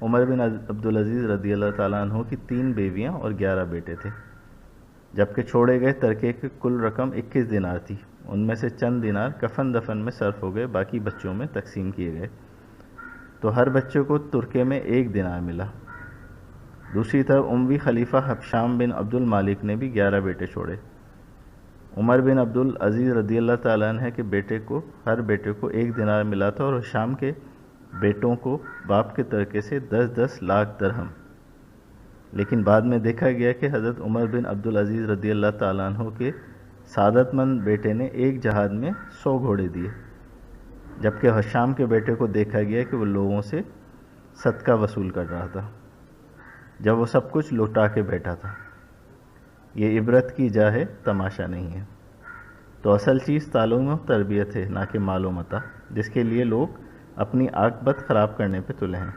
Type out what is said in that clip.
عمر بن عبدالعزیز رضی اللہ تعالیٰ عنہ کی 3 بیویاں اور 11 بیٹے تھے، جبکہ چھوڑے گئے ترکے کی کل رقم 21 دینار تھی۔ ان میں سے چند دینار کفن دفن میں صرف ہو گئے، باقی بچوں میں تقسیم کیے گئے، تو ہر بچے کو ترکے میں 1 دینار ملا۔ دوسری طرف اموی خلیفہ حبشام بن عبد المالک نے بھی 11 بیٹے چھوڑے۔ عمر بن عبدالعزیز رضی اللہ تعالیٰ عنہ کے ہر بیٹے کو 1 دینار ملا تھا، اور حشام کے بیٹوں کو باپ کے ترکے سے 10 لاکھ درہم۔ لیکن بعد میں دیکھا گیا کہ حضرت عمر بن عبدالعزیز رضی اللہ تعالیٰ عنہ کے سعادت مند بیٹے نے ایک جہاد میں 100 گھوڑے دیے، جبکہ حشام کے بیٹے کو دیکھا گیا کہ وہ لوگوں سے صدقہ وصول کر رہا تھا جب وہ سب کچھ لوٹا کے بیٹھا تھا۔ یہ عبرت کی جا ہے، تماشا نہیں ہے۔ تو اصل چیز تعلیم و تربیت ہے، نہ کہ مال و متاع، جس کے لیے لوگ اپنی عاقبت خراب کرنے پہ تلے ہیں۔